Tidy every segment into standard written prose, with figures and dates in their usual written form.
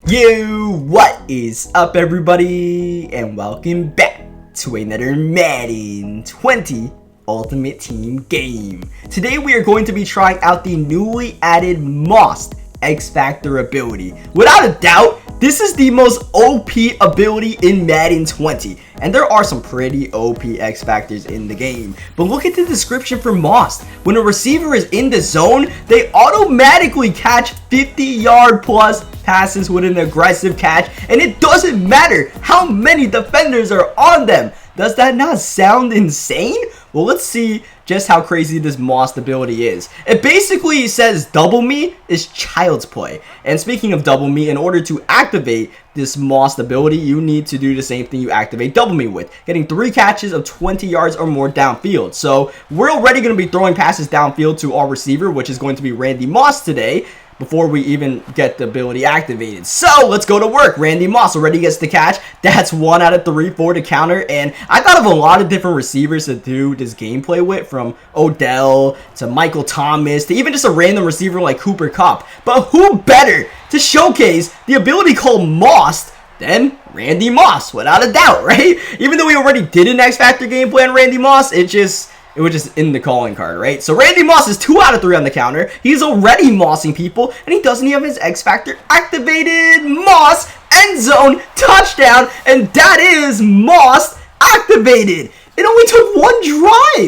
Yo, what is up everybody, and welcome back to another Madden 20 Ultimate Team game. Today we are going to be trying out the newly added MOSSED X Factor ability. Without a doubt, this is the most OP ability in Madden 20, and there are some pretty OP X Factors in the game. But look at the description for MOSSED. When a receiver is in the zone, they automatically catch 50-yard plus passes with an aggressive catch, and it doesn't matter how many defenders are on them. Does that not sound insane? Well, let's see just how crazy this MOSSED ability is. It basically says double me is child's play. And speaking of double me, in order to activate this MOSSED ability, you need to do the same thing you activate double me with, getting 3 catches of 20 yards or more downfield. So we're already going to be throwing passes downfield to our receiver, which is going to be Randy Moss today, before we even get the ability activated. So let's go to work. Randy Moss already gets the catch. That's 1 out of 3 for the counter. And I thought of a lot of different receivers to do this gameplay with, from Odell to Michael Thomas to even just a random receiver like Cooper Kupp. But who better to showcase the ability called MOSSED than Randy Moss, without a doubt, right? Even though we already did an X Factor gameplay on Randy Moss, it was just in the calling card, right? So Randy Moss is 2 out of 3 on the counter. He's already mossing people, and he doesn't even have his X Factor activated. Moss, end zone, touchdown, and that is Moss activated. It only took 1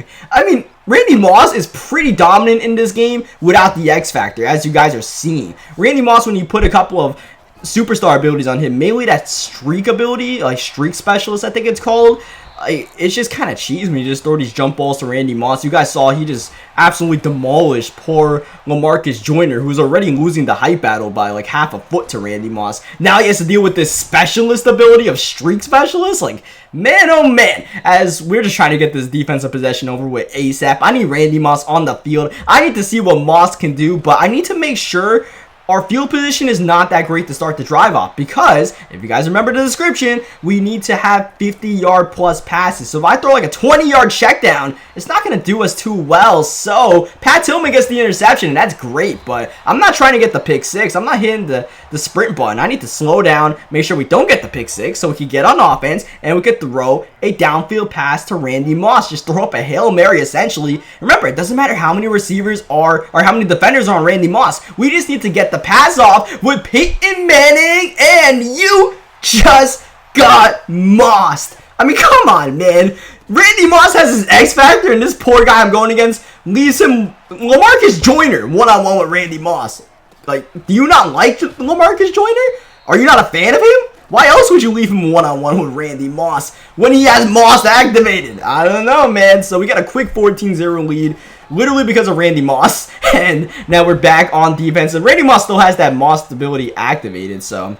drive. I mean, Randy Moss is pretty dominant in this game without the X Factor, as you guys are seeing. Randy Moss, when you put a couple of superstar abilities on him, mainly that streak ability, like streak specialist, I think it's called, it's just kind of cheese when you just throw these jump balls to Randy Moss. You guys saw he just absolutely demolished poor LaMarcus Joyner, who's already losing the hype battle by like half a foot to Randy Moss. Now he has to deal with this specialist ability of streak specialist. Like, man, oh man, as we're just trying to get this defensive possession over with ASAP. I need Randy Moss on the field. I need to see what Moss can do, but I need to make sure our field position is not that great to start the drive off, because if you guys remember the description, we need to have 50-yard plus passes. So if I throw like a 20-yard check down, it's not going to do us too well. So Pat Tillman gets the interception, and that's great, but I'm not trying to get the pick 6. I'm not hitting the sprint button. I need to slow down, make sure we don't get the pick 6 so we can get on offense and we could throw a downfield pass to Randy Moss. Just throw up a Hail Mary, essentially. Remember, it doesn't matter how many receivers are, or how many defenders are on Randy Moss. We just need to get the pass off with Peyton Manning, and you just got mossed. I mean, come on, man. Randy Moss has his X Factor, and this poor guy I'm going against leaves him LaMarcus Joyner one-on-one with Randy Moss. Like, do you not like LaMarcus Joyner? Are you not a fan of him? Why else would you leave him one-on-one with Randy Moss when he has Moss activated? I don't know, man. So we got a quick 14-0 lead, literally because of Randy Moss. And now we're back on defense. And Randy Moss still has that Moss ability activated. So,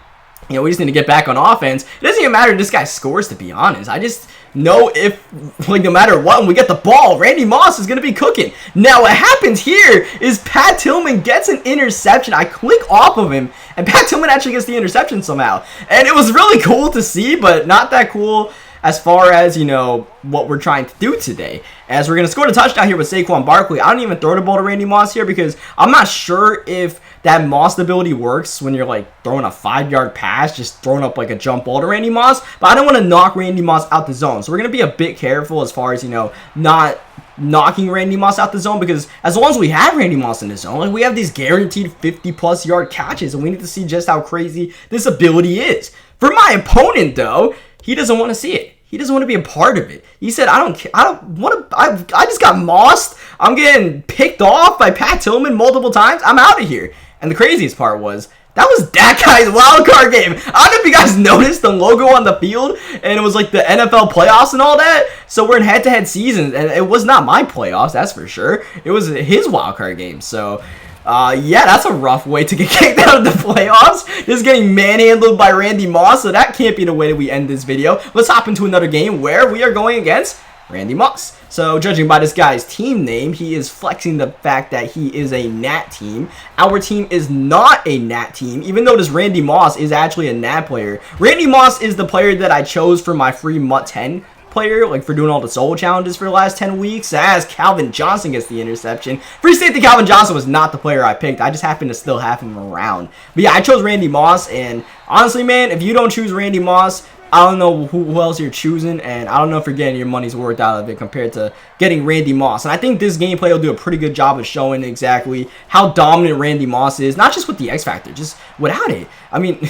you know, we just need to get back on offense. It doesn't even matter if this guy scores, to be honest. I just know if, like, no matter what, when we get the ball, Randy Moss is going to be cooking. Now, what happens here is Pat Tillman gets an interception. I click off of him, and Pat Tillman actually gets the interception somehow. And it was really cool to see, but not that cool as far as, you know, what we're trying to do today. As we're going to score the touchdown here with Saquon Barkley. I don't even throw the ball to Randy Moss here, because I'm not sure if that Moss ability works when you're like throwing a 5-yard pass, just throwing up like a jump ball to Randy Moss. But I don't want to knock Randy Moss out the zone. So we're going to be a bit careful as far as, you know, not knocking Randy Moss out the zone, because as long as we have Randy Moss in the zone, like, we have these guaranteed 50-plus yard catches, and we need to see just how crazy this ability is. For my opponent, though, he doesn't want to see it. He doesn't want to be a part of it. He said, I just got mossed. I'm getting picked off by Pat Tillman multiple times. I'm out of here. And the craziest part was, that was that guy's wildcard game. I don't know if you guys noticed the logo on the field, and it was like the NFL playoffs and all that. So we're in head-to-head seasons, and it was not my playoffs, that's for sure. It was his wildcard game. So yeah, that's a rough way to get kicked out of the playoffs. Just getting manhandled by Randy Moss, so that can't be the way that we end this video. Let's hop into another game where we are going against Randy Moss. So judging by this guy's team name, he is flexing the fact that he is a Nat team. Our team is not a Nat team, even though this Randy Moss is actually a Nat player. Randy Moss is the player that I chose for my free MUT 10 player, like for doing all the solo challenges for the last 10 weeks, as Calvin Johnson gets the interception. Free safety Calvin Johnson was not the player I picked. I just happened to still have him around. But yeah, I chose Randy Moss, and honestly, man, if you don't choose Randy Moss, I don't know who else you're choosing, and I don't know if you're getting your money's worth out of it compared to getting Randy Moss. And I think this gameplay will do a pretty good job of showing exactly how dominant Randy Moss is, not just with the X Factor, just without it. I mean,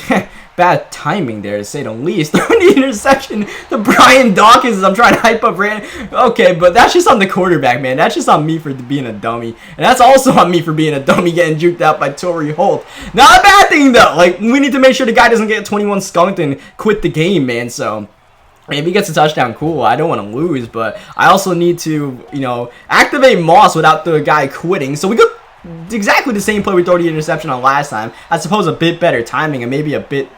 bad timing there to say the least. Throwing the interception to Brian Dawkins as I'm trying to hype up Randy. Okay, but that's just on the quarterback, man. That's just on me for being a dummy. And that's also on me for being a dummy getting juked out by Torrey Holt. Not a bad thing, though. Like, we need to make sure the guy doesn't get 21 skunked and quit the game, man. So if he gets a touchdown, cool. I don't want to lose, but I also need to, you know, activate Moss without the guy quitting. So we go exactly the same play we throw the interception on last time. I suppose a bit better timing and maybe a bit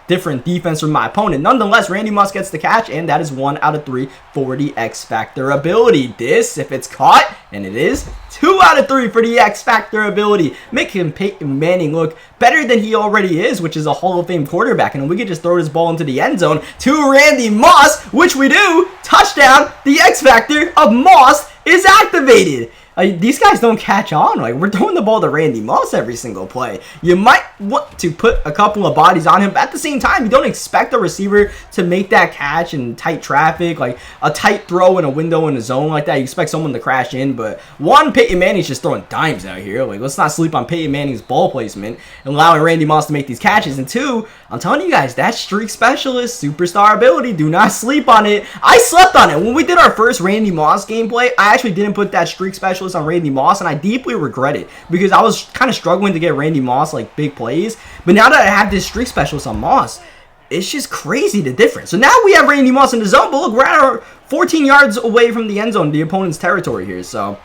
different defense from my opponent. Nonetheless, Randy Moss gets the catch, and that is 1 out of 3 for the X Factor ability. This, if it's caught, and it is, 2 out of 3 for the X Factor ability. Making Peyton Manning look better than he already is, which is a Hall of Fame quarterback. And we could just throw this ball into the end zone to Randy Moss, which we do. Touchdown. The X Factor of Moss is activated. These guys don't catch on. Like, we're throwing the ball to Randy Moss every single play. You might want to put a couple of bodies on him, but at the same time, you don't expect a receiver to make that catch in tight traffic, like a tight throw in a window in a zone like that. You expect someone to crash in, but one, Peyton Manning's just throwing dimes out here. Like, let's not sleep on Peyton Manning's ball placement and allowing Randy Moss to make these catches. And two, I'm telling you guys, that streak specialist, superstar ability, do not sleep on it. I slept on it. When we did our first Randy Moss gameplay, I actually didn't put that streak specialist on Randy Moss, and I deeply regret it because I was kind of struggling to get Randy Moss like big plays. But now that I have this streak specialist on Moss, it's just crazy the difference. So now we have Randy Moss in the zone, but look, we're at 14 yards away from the end zone, the opponent's territory here. So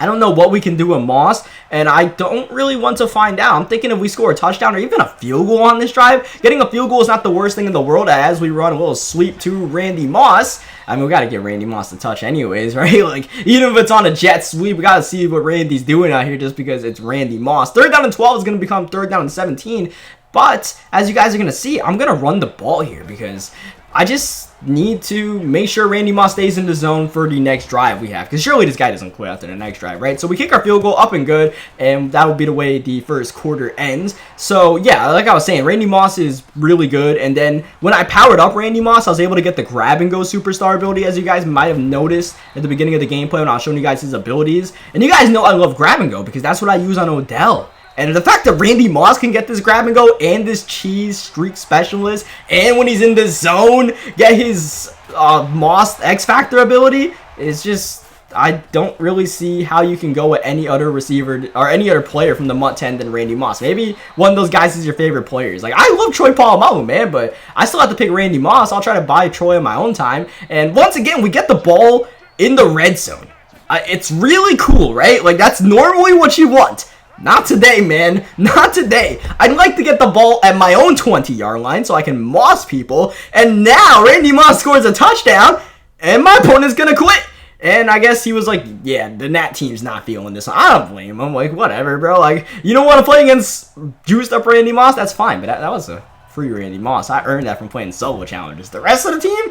I don't know what we can do with Moss, and I don't really want to find out. I'm thinking if we score a touchdown or even a field goal on this drive, getting a field goal is not the worst thing in the world as we run a little sweep to Randy Moss. I mean, we got to get Randy Moss to touch anyways, right? Like, even if it's on a jet sweep, we got to see what Randy's doing out here just because it's Randy Moss. 3rd down and 12 is going to become 3rd down and 17, but as you guys are going to see, I'm going to run the ball here because I just need to make sure Randy Moss stays in the zone for the next drive we have. Because surely this guy doesn't quit after the next drive, right? So we kick our field goal up and good, and that will be the way the first quarter ends. So yeah, like I was saying, Randy Moss is really good. And then when I powered up Randy Moss, I was able to get the grab and go superstar ability, as you guys might have noticed at the beginning of the gameplay when I was showing you guys his abilities. And you guys know I love grab and go because that's what I use on Odell. And the fact that Randy Moss can get this grab and go and this cheese streak specialist, and when he's in the zone, get his Moss X Factor ability, is just, I don't really see how you can go with any other receiver or any other player from the MUT 10 than Randy Moss. Maybe one of those guys is your favorite players. Like, I love Troy Polamalu, man, but I still have to pick Randy Moss. I'll try to buy Troy in my own time. And once again, we get the ball in the red zone. It's really cool, right? Like, that's normally what you want. Not today, man. Not today. I'd like to get the ball at my own 20-yard line so I can moss people. And now Randy Moss scores a touchdown, and my opponent's going to quit. And I guess he was like, yeah, the Nat team's not feeling this. I don't blame him. Like, whatever, bro. Like, you don't want to play against juiced up Randy Moss? That's fine. But that was a free Randy Moss. I earned that from playing solo challenges. The rest of the team?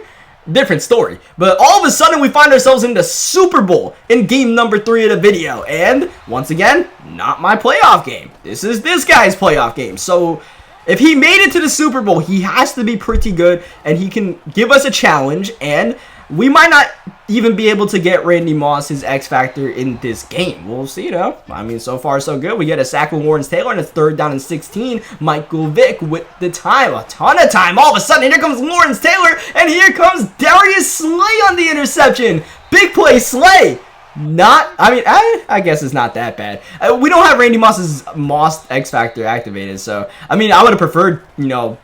Different story. But all of a sudden we find ourselves in the Super Bowl in game number 3 of the video, and once again, not my playoff game. This is this guy's playoff game. So if he made it to the Super Bowl, he has to be pretty good, and he can give us a challenge, and we might not even be able to get Randy Moss his X Factor in this game. We'll see, though. I mean, so far, so good. We get a sack with Lawrence Taylor, and it's 3rd down and 16. Michael Vick with the time. A ton of time. All of a sudden, here comes Lawrence Taylor, and here comes Darius Slay on the interception. Big play, Slay. I guess it's not that bad. We don't have Randy Moss's Moss X Factor activated, so, I mean, I would have preferred,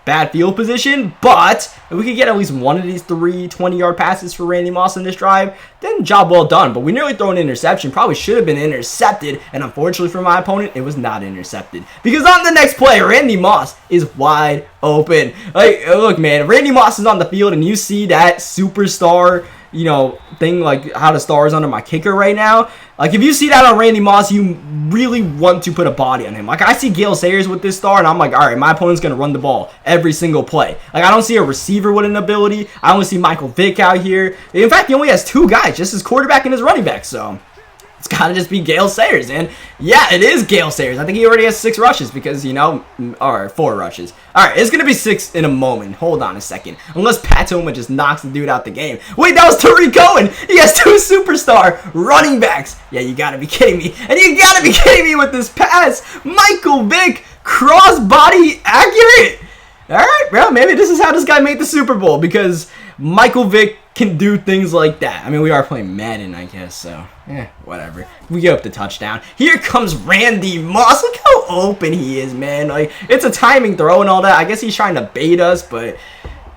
bad field position, but if we could get at least one of these 3 20-yard passes for Randy Moss in this drive, then job well done. But we nearly threw an interception, probably should have been intercepted, and unfortunately for my opponent, it was not intercepted. Because on the next play, Randy Moss is wide open. Like, look, man, if Randy Moss is on the field and you see that superstar you know, thing like how the star is under my kicker right now. Like, if you see that on Randy Moss, you really want to put a body on him. Like, I see Gale Sayers with this star, and I'm like, all right, my opponent's going to run the ball every single play. Like, I don't see a receiver with an ability. I only see Michael Vick out here. In fact, he only has 2 guys, just his quarterback and his running back, so it's got to just be Gale Sayers. And yeah, it is Gale Sayers. I think he already has 6 rushes because, you know, or 4 rushes. All right, it's going to be 6 in a moment. Hold on a second. Unless Pat Tillman just knocks the dude out the game. Wait, that was Tariq Cohen. He has 2 superstar running backs. Yeah, you got to be kidding me. And you got to be kidding me with this pass. Michael Vick, cross-body accurate. All right, bro, maybe this is how this guy made the Super Bowl, because Michael Vick can do things like that. I mean, we are playing Madden, I guess, so whatever. We get up the touchdown. Here comes Randy Moss. Look how open he is, man. Like, it's a timing throw and all that. I guess he's trying to bait us, but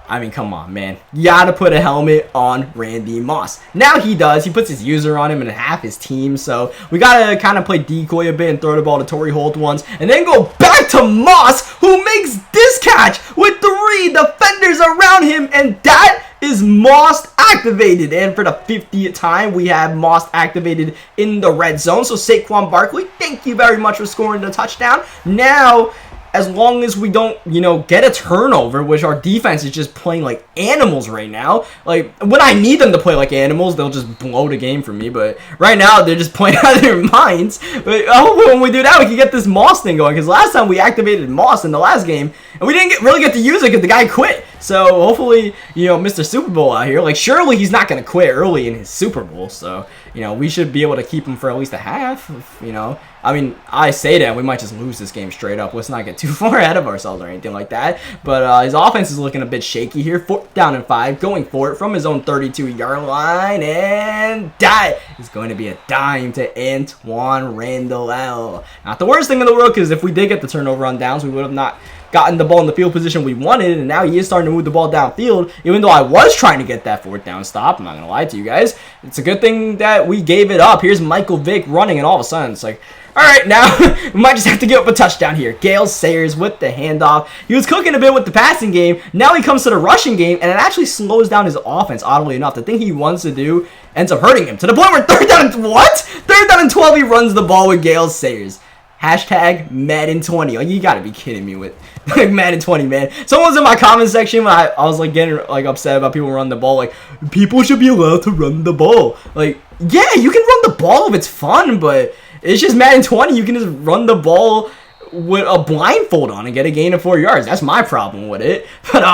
I mean, come on, man. You gotta put a helmet on Randy Moss. Now he does. He puts his user on him and half his team, so we gotta kind of play decoy a bit and throw the ball to Torrey Holt once, and then go back to Moss, who makes this catch with 3 defenders around him, and that is Moss activated. And for the 50th time, we have Moss activated in the red zone. So Saquon Barkley, thank you very much for scoring the touchdown. Now, as long as we don't, you know, get a turnover, which our defense is just playing like animals right now. Like, when I need them to play like animals, they'll just blow the game for me. But right now, they're just playing out of their minds. But hopefully when we do that, we can get this Moss thing going. Because last time we activated Moss in the last game, and we didn't really get to use it because the guy quit. So hopefully, you know, Mr. Super Bowl out here, like, surely he's not going to quit early in his Super Bowl. So, you know, we should be able to keep him for at least a half, you know. I mean, I say that, we might just lose this game straight up. Let's not get too far ahead of ourselves or anything like that. But his offense is looking a bit shaky here. 4th down and 5, going for it from his own 32-yard line. And that is going to be a dime to Antoine Randall L. Not the worst thing in the world, because if we did get the turnover on downs, we would have not gotten the ball in the field position we wanted, and now he is starting to move the ball downfield, even though I was trying to get that 4th down stop. I'm not going to lie to you guys. It's a good thing that we gave it up. Here's Michael Vick running, and all of a sudden, it's like, all right, now we might just have to give up a touchdown here. Gale Sayers with the handoff. He was cooking a bit with the passing game. Now he comes to the rushing game, and it actually slows down his offense, oddly enough. The thing he wants to do ends up hurting him, to the point where 3rd down and what? 3rd down and 12, he runs the ball with Gale Sayers. Hashtag Madden 20. Like, you gotta be kidding me with like Madden 20, man. Someone was in my comment section when I was like getting like upset about people running the ball. Like, people should be allowed to run the ball. Like, yeah, you can run the ball if it's fun, but it's just Madden 20. You can just run the ball with a blindfold on and get a gain of 4 yards. That's my problem with it. But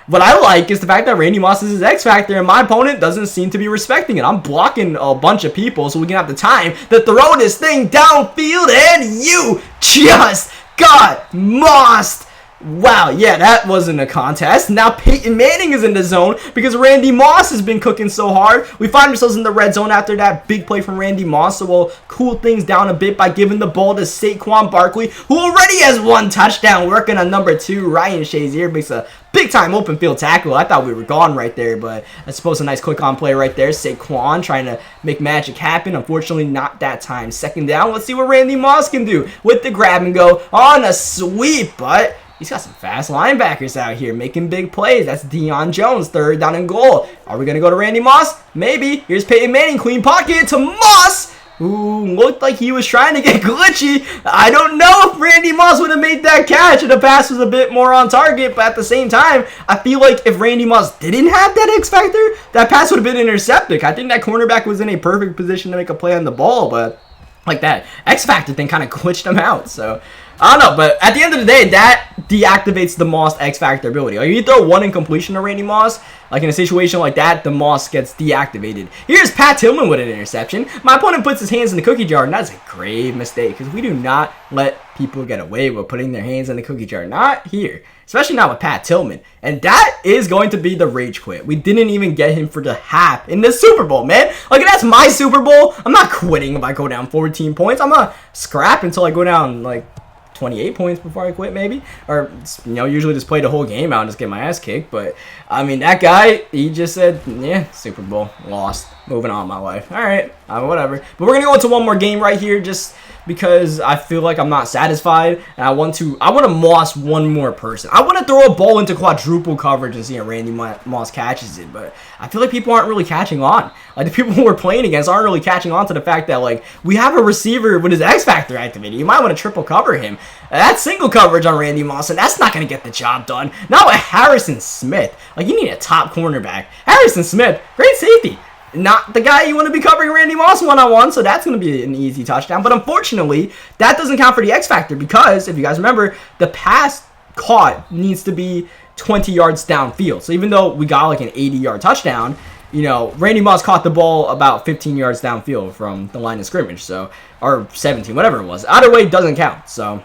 what I like is the fact that Randy Moss is his X factor, and my opponent doesn't seem to be respecting it. I'm blocking a bunch of people so we can have the time to throw this thing downfield, and you just got mossed. Wow, yeah, that wasn't a contest. Now Peyton Manning is in the zone because Randy Moss has been cooking so hard. We find ourselves in the red zone after that big play from Randy Moss, so we'll cool things down a bit by giving the ball to Saquon Barkley, who already has 1 touchdown, working on number 2. Ryan Shazier makes a big-time open field tackle. I thought we were gone right there, but I suppose a nice quick-on play right there. Saquon trying to make magic happen. Unfortunately, not that time. 2nd down. Let's see what Randy Moss can do with the grab and go on a sweep, but he's got some fast linebackers out here making big plays. That's Deion Jones, 3rd down and goal. Are we going to go to Randy Moss? Maybe. Here's Peyton Manning, clean pocket to Moss, who looked like he was trying to get glitchy. I don't know if Randy Moss would have made that catch and the pass was a bit more on target, but at the same time, I feel like if Randy Moss didn't have that X factor, that pass would have been intercepted. I think that cornerback was in a perfect position to make a play on the ball, but like that X factor thing kind of glitched him out. So I don't know, but at the end of the day, that deactivates the Moss X Factor ability. Like, if you throw 1 incompletion to Randy Moss, like in a situation like that, the Moss gets deactivated. Here's Pat Tillman with an interception. My opponent puts his hands in the cookie jar, and that's a grave mistake, because we do not let people get away with putting their hands in the cookie jar. Not here, especially not with Pat Tillman. And that is going to be the rage quit. We didn't even get him for the half in the Super Bowl, man. Like, that's my Super Bowl. I'm not quitting if I go down 14 points. I'm going to scrap until I go down, like, 28 points before I quit, maybe, or, you know, usually just play the whole game out and just get my ass kicked. But I mean, that guy, he just said, yeah, Super Bowl, lost. Moving on my life. All right, whatever. But we're gonna go into one more game right here, just because I feel like I'm not satisfied, and I want to moss one more person. I want to throw a ball into quadruple coverage and see if Randy Moss catches it, but I feel like people aren't really catching on. Like, the people who we're playing against aren't really catching on to the fact that, like, we have a receiver with his X Factor activated. You might want to triple cover him. That's single coverage on Randy Moss, and that's not going to get the job done. Not with Harrison Smith. Like, you need a top cornerback. Harrison Smith, great safety. Not the guy you want to be covering Randy Moss one-on-one, so that's going to be an easy touchdown. But unfortunately, that doesn't count for the X Factor because, if you guys remember, the pass caught needs to be 20 yards downfield. So even though we got like an 80-yard touchdown, you know, Randy Moss caught the ball about 15 yards downfield from the line of scrimmage, so, or 17, whatever it was. Either way, doesn't count, so...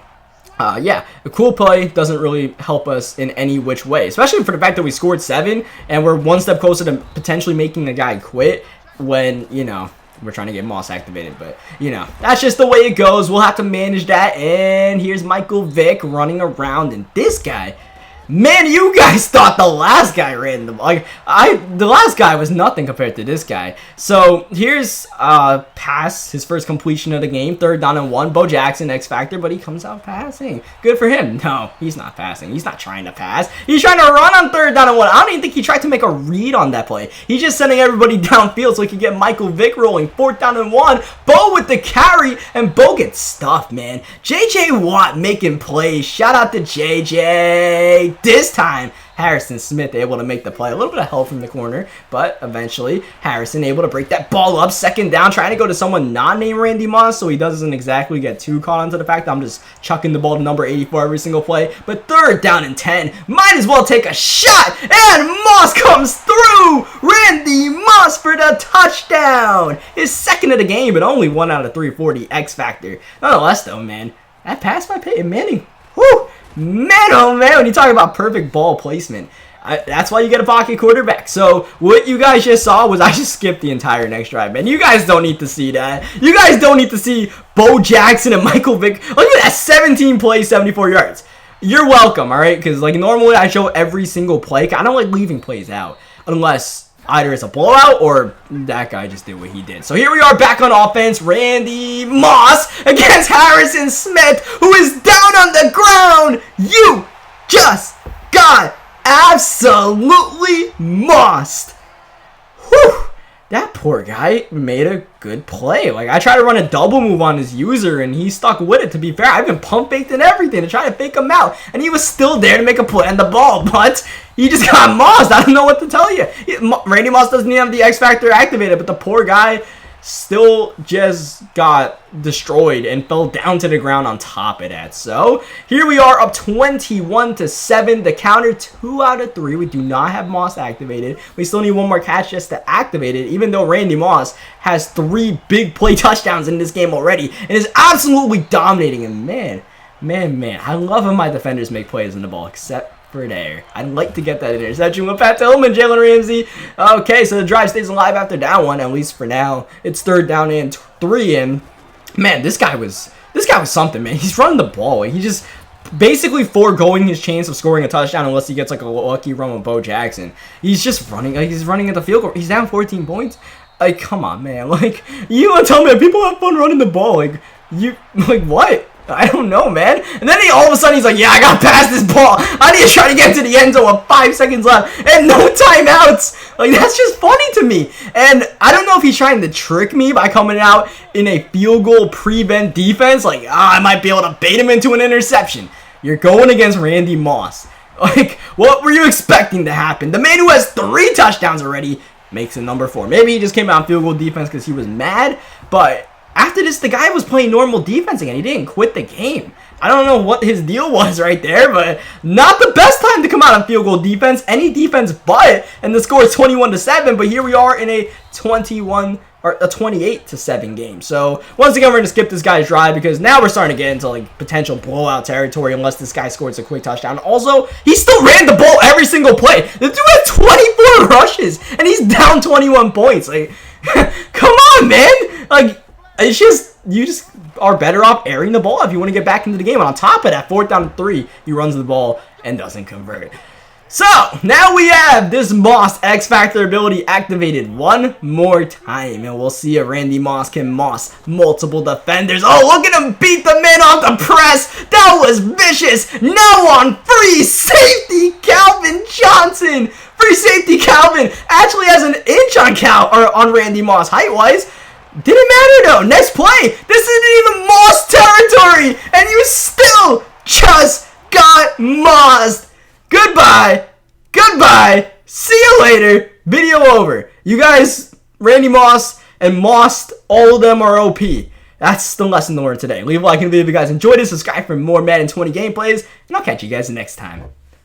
yeah, a cool play doesn't really help us in any which way, especially for the fact that we scored 7 and we're one step closer to potentially making a guy quit when, you know, we're trying to get Moss activated. But, you know, that's just the way it goes. We'll have to manage that. And here's Michael Vick running around, and this guy... Man, you guys thought the last guy ran the ball. Like, the last guy was nothing compared to this guy. So, here's pass, his first completion of the game, 3rd down and 1. Bo Jackson, X Factor, but he comes out passing. Good for him. No, he's not passing. He's not trying to pass. He's trying to run on 3rd down and 1. I don't even think he tried to make a read on that play. He's just sending everybody downfield so he can get Michael Vick rolling. 4th down and 1. Bo with the carry, and Bo gets stuffed, man. J.J. Watt making plays. Shout out to J.J. This time, Harrison Smith able to make the play. A little bit of help from the corner, but eventually, Harrison able to break that ball up. 2nd down, trying to go to someone not named Randy Moss, so he doesn't exactly get too caught onto the fact that I'm just chucking the ball to number 84 every single play. But 3rd down and 10. Might as well take a shot, and Moss comes through! Randy Moss for the touchdown! His 2nd of the game, but only 1 out of 340 X Factor. Nonetheless, though, man, that pass by Peyton Manning, whew! Man, oh man, when you talk about perfect ball placement, that's why you get a pocket quarterback. So, what you guys just saw was I just skipped the entire next drive, man. You guys don't need to see that. You guys don't need to see Bo Jackson and Michael Vick. Look at that, 17 plays, 74 yards. You're welcome, all right? Because, like, normally I show every single play. I don't like leaving plays out unless... either it's a blowout or that guy just did what he did. So here we are back on offense. Randy Moss against Harrison Smith, who is down on the ground. You just got absolutely mossed. Whew. That poor guy made a good play. Like, I tried to run a double move on his user, and he stuck with it, to be fair. I've been pump faked and everything to try to fake him out, and he was still there to make a play on the ball, but he just got mossed. I don't know what to tell you. Randy Moss doesn't even have the X Factor activated, but the poor guy still just got destroyed and fell down to the ground on top of that. So here we are up 21-7. The counter 2 out of 3. We do not have Moss activated. We still need one more catch just to activate it, even though Randy Moss has 3 big play touchdowns in this game already and is absolutely dominating. And man, I love when my defenders make plays on the ball, except for there. I'd like to get that interception with Pat Tillman, Jalen Ramsey. Okay, so the drive stays alive after that one, at least for now. It's 3rd down and 3, and man, this guy was something, man. He's running the ball. He just basically foregoing his chance of scoring a touchdown unless he gets like a lucky run with Bo Jackson. He's just running, like he's running at the field goal. He's down 14 points. Like, come on, man. Like, you want to tell me that people have fun running the ball? Like, what? I don't know, man. And then all of a sudden he's like, yeah, I got past this ball. I need to try to get to the end zone with 5 seconds left and no timeouts. Like, that's just funny to me. And I don't know if he's trying to trick me by coming out in a field goal prevent defense. Like, I might be able to bait him into an interception. You're going against Randy Moss. Like, what were you expecting to happen? The man who has 3 touchdowns already makes it number 4. Maybe he just came out in field goal defense because he was mad, but after this, the guy was playing normal defense again. He didn't quit the game. I don't know what his deal was right there, but not the best time to come out on field goal defense. Any defense but, and the score is 21-7, but here we are in a 28-7 game. So once again, we're going to skip this guy's drive because now we're starting to get into like potential blowout territory unless this guy scores a quick touchdown. Also, he still ran the ball every single play. The dude has 24 rushes and he's down 21 points. Like, come on, man. Like, it's just, you just are better off airing the ball if you want to get back into the game. And on top of that, 4th down and 3, he runs the ball and doesn't convert. So, now we have this Moss X Factor ability activated one more time. And we'll see if Randy Moss can Moss multiple defenders. Oh, look at him beat the man off the press. That was vicious. Now on free safety, Calvin Johnson. Free safety Calvin actually has an inch on Randy Moss height-wise. Didn't matter though. Next play. This isn't even Moss territory. And you still just got mossed. Goodbye. Goodbye. See you later. Video over. You guys, Randy Moss and Mossed, all of them are OP. That's the lesson to learn today. Leave a like in the video if you guys enjoyed it. Subscribe for more Madden 20 gameplays. And I'll catch you guys next time.